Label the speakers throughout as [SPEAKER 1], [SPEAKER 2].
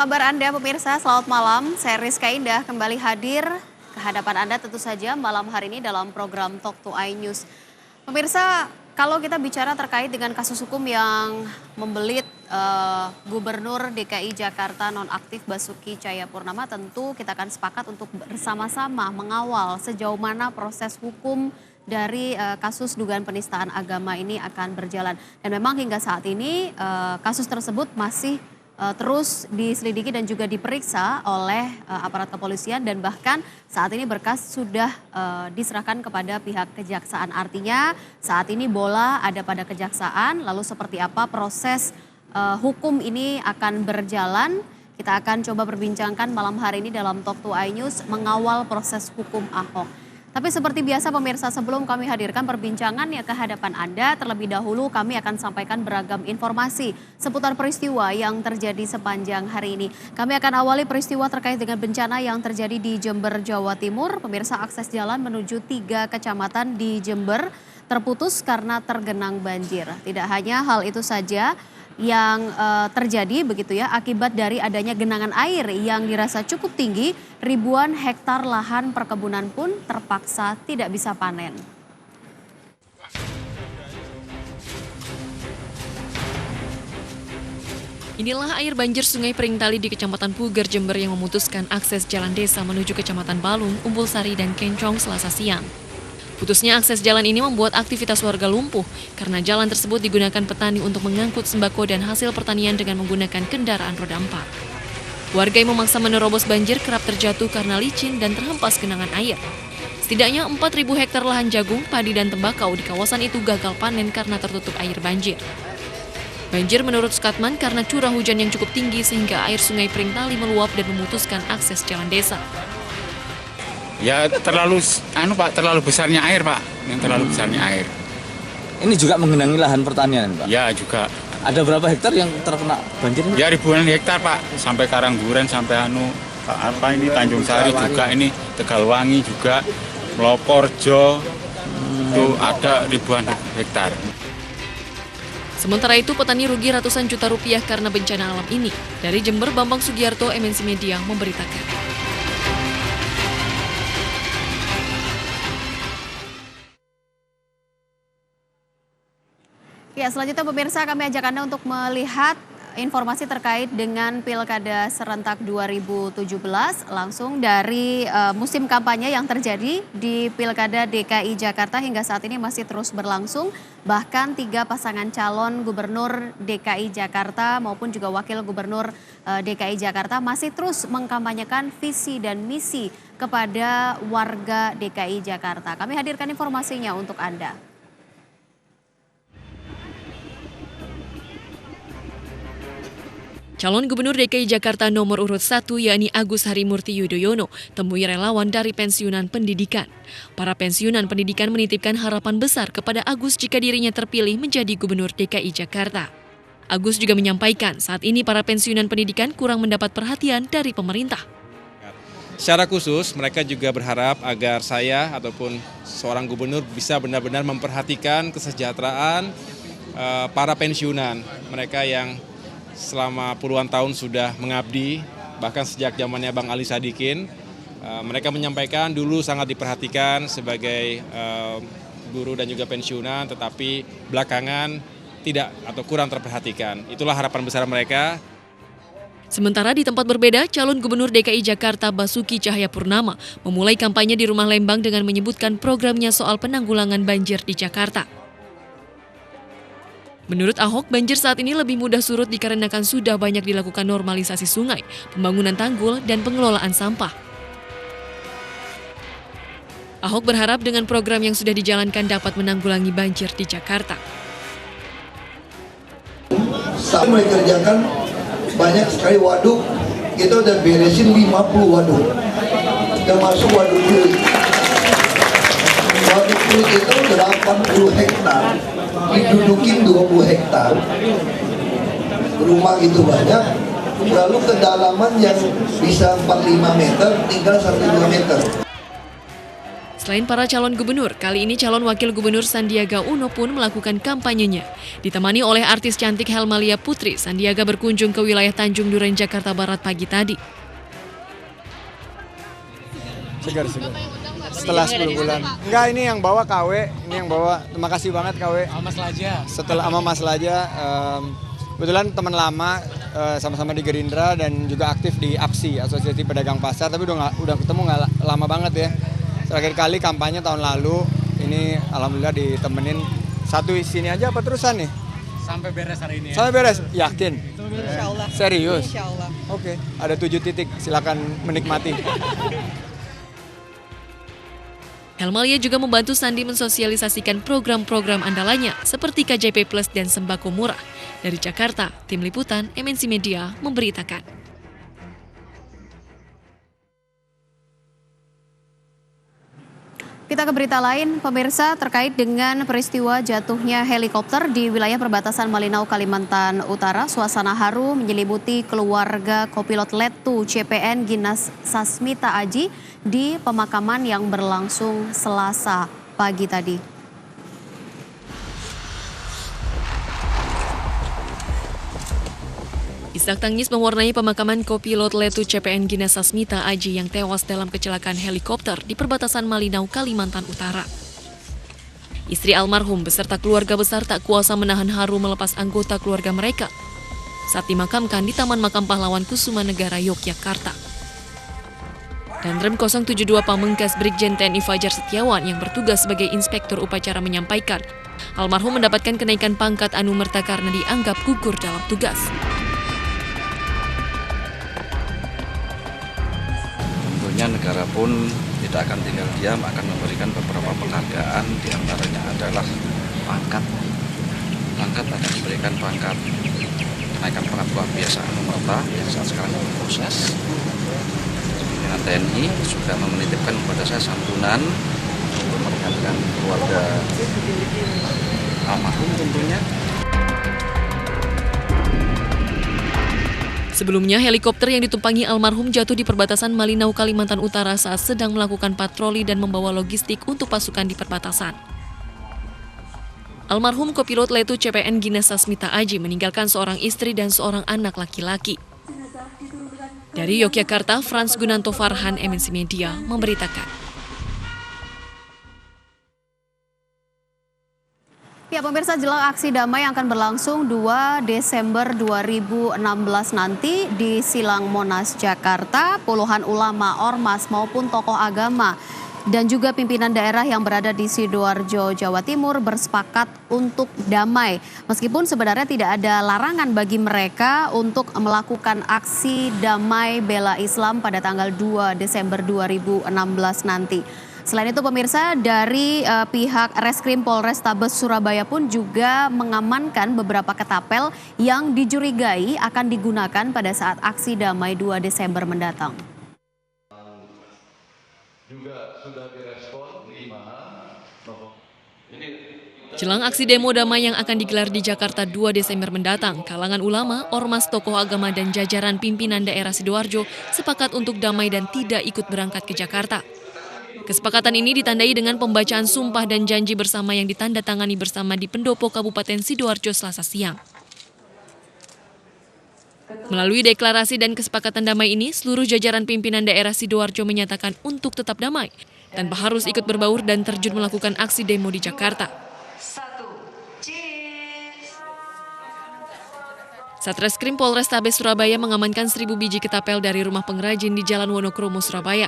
[SPEAKER 1] kabar Anda pemirsa? Selamat malam, saya Rizka Indah kembali hadir ke hadapan Anda tentu saja malam hari ini dalam program Talk to iNews. Pemirsa, kalau kita bicara terkait dengan kasus hukum yang membelit Gubernur DKI Jakarta nonaktif Basuki Cahayapurnama, tentu kita akan sepakat untuk bersama-sama mengawal sejauh mana proses hukum dari kasus dugaan penistaan agama ini akan berjalan. Dan memang hingga saat ini kasus tersebut masih terus diselidiki dan juga diperiksa oleh aparat kepolisian dan bahkan saat ini berkas sudah diserahkan kepada pihak kejaksaan. Artinya saat ini bola ada pada kejaksaan, lalu seperti apa proses hukum ini akan berjalan. Kita akan coba perbincangkan malam hari ini dalam Talk to iNews mengawal proses hukum Ahok. Tapi seperti biasa pemirsa, sebelum kami hadirkan perbincangan ya ke hadapan Anda, terlebih dahulu kami akan sampaikan beragam informasi seputar peristiwa yang terjadi sepanjang hari ini. Kami akan awali peristiwa terkait dengan bencana yang terjadi di Jember, Jawa Timur. Pemirsa, akses jalan menuju 3 kecamatan di Jember terputus karena tergenang banjir. Tidak hanya hal itu saja yang terjadi begitu ya, akibat dari adanya genangan air yang dirasa cukup tinggi, ribuan hektar lahan perkebunan pun terpaksa tidak bisa panen.
[SPEAKER 2] Inilah air banjir Sungai Peringtali di Kecamatan Puger, Jember yang memutuskan akses jalan desa menuju Kecamatan Balung, Umbulsari, dan Kencong Selasa siang. Putusnya akses jalan ini membuat aktivitas warga lumpuh karena jalan tersebut digunakan petani untuk mengangkut sembako dan hasil pertanian dengan menggunakan kendaraan roda 4. Warga yang memaksa menerobos banjir kerap terjatuh karena licin dan terhempas genangan air. Setidaknya 4.000 hektar lahan jagung, padi, dan tembakau di kawasan itu gagal panen karena tertutup air banjir. Banjir menurut Skatman karena curah hujan yang cukup tinggi sehingga air Sungai Peringtali meluap dan memutuskan akses jalan desa.
[SPEAKER 3] Ya terlalu besarnya air, Pak. Yang terlalu besarnya air.
[SPEAKER 4] Ini juga mengenangi lahan pertanian, Pak?
[SPEAKER 3] Ya juga.
[SPEAKER 4] Ada berapa hektar yang terkena banjir?
[SPEAKER 3] Ya ribuan hektar, Pak. Sampai Karangguren, sampai ini Tanjung Sari juga, ini Tegalwangi juga, Loporjo, itu ada ribuan hektar.
[SPEAKER 2] Sementara itu petani rugi ratusan juta rupiah karena bencana alam ini. Dari Jember, Bambang Sugiarto, MNC Media memberitakan.
[SPEAKER 1] Ya, selanjutnya pemirsa kami ajak Anda untuk melihat informasi terkait dengan Pilkada Serentak 2017 langsung dari musim kampanye yang terjadi di Pilkada DKI Jakarta hingga saat ini masih terus berlangsung. Bahkan 3 pasangan calon Gubernur DKI Jakarta maupun juga Wakil Gubernur DKI Jakarta masih terus mengkampanyekan visi dan misi kepada warga DKI Jakarta. Kami hadirkan informasinya untuk Anda.
[SPEAKER 2] Calon Gubernur DKI Jakarta nomor urut 1 yakni Agus Harimurti Yudhoyono temui relawan dari pensiunan pendidikan. Para pensiunan pendidikan menitipkan harapan besar kepada Agus jika dirinya terpilih menjadi Gubernur DKI Jakarta. Agus juga menyampaikan saat ini para pensiunan pendidikan kurang mendapat perhatian dari pemerintah.
[SPEAKER 5] Secara khusus mereka juga berharap agar saya ataupun seorang gubernur bisa benar-benar memperhatikan kesejahteraan para pensiunan, mereka yang selama puluhan tahun sudah mengabdi, bahkan sejak zamannya Bang Ali Sadikin. Mereka menyampaikan dulu sangat diperhatikan sebagai guru dan juga pensiunan, tetapi belakangan tidak atau kurang terperhatikan. Itulah harapan besar mereka.
[SPEAKER 2] Sementara di tempat berbeda, calon Gubernur DKI Jakarta Basuki Cahayapurnama memulai kampanye di Rumah Lembang dengan menyebutkan programnya soal penanggulangan banjir di Jakarta. Menurut Ahok, banjir saat ini lebih mudah surut dikarenakan sudah banyak dilakukan normalisasi sungai, pembangunan tanggul, dan pengelolaan sampah. Ahok berharap dengan program yang sudah dijalankan dapat menanggulangi banjir di Jakarta.
[SPEAKER 6] Saat mengerjakan banyak sekali waduk, kita udah beresin 50 waduk, termasuk waduk kulit. Waduk kulit itu 80 hektar. Didudukin 20 hektar, rumah itu banyak, lalu kedalaman yang bisa 45 meter tinggal 1-2 meter.
[SPEAKER 2] Selain para calon gubernur, kali ini calon wakil gubernur Sandiaga Uno pun melakukan kampanyenya. Ditemani oleh artis cantik Helmalia Putri, Sandiaga berkunjung ke wilayah Tanjung Duren, Jakarta Barat pagi tadi.
[SPEAKER 7] Segar. Setelah 10 bulan. Enggak, ini yang bawa KW, ini yang bawa. Terima kasih banget KW. Mas Laja. Setelah sama Mas Laja, kebetulan teman lama, sama-sama di Gerindra dan juga aktif di APSI, Asosiasi Pedagang Pasar, tapi udah ketemu nggak lama banget ya. Terakhir kali kampanye tahun lalu, ini alhamdulillah ditemenin satu sini aja apa terusan nih?
[SPEAKER 8] Sampai beres hari ini ya?
[SPEAKER 7] Sampai beres, yakin?
[SPEAKER 8] Insya Allah.
[SPEAKER 7] Serius?
[SPEAKER 8] Insya Allah.
[SPEAKER 7] Oke, ada 7 titik, silakan menikmati.
[SPEAKER 2] Helmalia juga membantu Sandi mensosialisasikan program-program andalanya seperti KJP Plus dan Sembako Murah. Dari Jakarta, Tim Liputan MNC Media memberitakan.
[SPEAKER 1] Kita ke berita lain, pemirsa, terkait dengan peristiwa jatuhnya helikopter di wilayah perbatasan Malinau, Kalimantan Utara. Suasana haru menyelimuti keluarga kopilot Letu CPN Ginas Sasmita Aji di pemakaman yang berlangsung Selasa pagi tadi.
[SPEAKER 2] Isak tangis mewarnai pemakaman kopilot Letu CPN Ginas Sasmita Aji yang tewas dalam kecelakaan helikopter di perbatasan Malinau, Kalimantan Utara. Istri almarhum beserta keluarga besar tak kuasa menahan haru melepas anggota keluarga mereka saat dimakamkan di Taman Makam Pahlawan Kusumanegara, Yogyakarta. Dandrem 072 Pamengkas Brigjen TNI Fajar Setiawan yang bertugas sebagai inspektur upacara menyampaikan, almarhum mendapatkan kenaikan pangkat anumerta karena dianggap gugur dalam tugas.
[SPEAKER 9] Tentunya negara pun tidak akan tinggal diam, akan memberikan beberapa penghargaan, diantaranya adalah pangkat akan diberikan pangkat kenaikan pangkat luar biasa anumerta yang saat sekarang berproses. Pimpinan TNI juga menitipkan kepada saya santunan untuk meringankan keluarga almarhum tentunya.
[SPEAKER 2] Sebelumnya, helikopter yang ditumpangi almarhum jatuh di perbatasan Malinau, Kalimantan Utara saat sedang melakukan patroli dan membawa logistik untuk pasukan di perbatasan. Almarhum kopilot Letu CPN Ginas Sasmita Aji meninggalkan seorang istri dan seorang anak laki-laki. Dari Yogyakarta, Frans Gunanto Farhan, MNC Media, memberitakan.
[SPEAKER 1] Ya, pemirsa, jelang aksi damai yang akan berlangsung 2 Desember 2016 nanti di Silang Monas, Jakarta, puluhan ulama, ormas maupun tokoh agama dan juga pimpinan daerah yang berada di Sidoarjo, Jawa Timur bersepakat untuk damai. Meskipun sebenarnya tidak ada larangan bagi mereka untuk melakukan aksi damai bela Islam pada tanggal 2 Desember 2016 nanti. Selain itu, pemirsa, dari pihak Reskrim Polrestabes Surabaya pun juga mengamankan beberapa ketapel yang dicurigai akan digunakan pada saat aksi damai 2 Desember mendatang.
[SPEAKER 2] Jelang aksi demo damai yang akan digelar di Jakarta 2 Desember mendatang, kalangan ulama, ormas, tokoh agama, dan jajaran pimpinan daerah Sidoarjo sepakat untuk damai dan tidak ikut berangkat ke Jakarta. Kesepakatan ini ditandai dengan pembacaan sumpah dan janji bersama yang ditandatangani bersama di Pendopo Kabupaten Sidoarjo Selasa siang. Melalui deklarasi dan kesepakatan damai ini, seluruh jajaran pimpinan daerah Sidoarjo menyatakan untuk tetap damai, tanpa harus ikut berbaur dan terjun melakukan aksi demo di Jakarta. Satreskrim Polrestabes Surabaya mengamankan 1.000 biji ketapel dari rumah pengrajin di Jalan Wonokromo, Surabaya.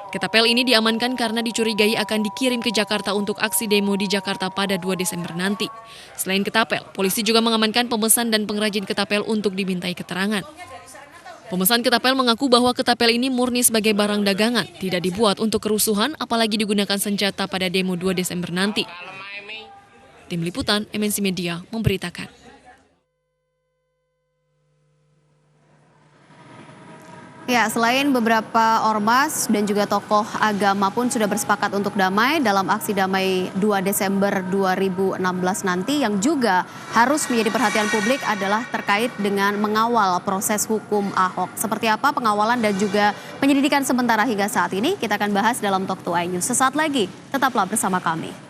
[SPEAKER 2] Ketapel ini diamankan karena dicurigai akan dikirim ke Jakarta untuk aksi demo di Jakarta pada 2 Desember nanti. Selain ketapel, polisi juga mengamankan pemesan dan pengrajin ketapel untuk dimintai keterangan. Pemesan ketapel mengaku bahwa ketapel ini murni sebagai barang dagangan, tidak dibuat untuk kerusuhan, apalagi digunakan senjata pada demo 2 Desember nanti. Tim Liputan MNC Media memberitakan.
[SPEAKER 1] Ya, selain beberapa ormas dan juga tokoh agama pun sudah bersepakat untuk damai dalam aksi damai 2 Desember 2016 nanti, yang juga harus menjadi perhatian publik adalah terkait dengan mengawal proses hukum Ahok. Seperti apa pengawalan dan juga penyelidikan sementara hingga saat ini, kita akan bahas dalam Talk to iNews. Sesaat lagi, tetaplah bersama kami.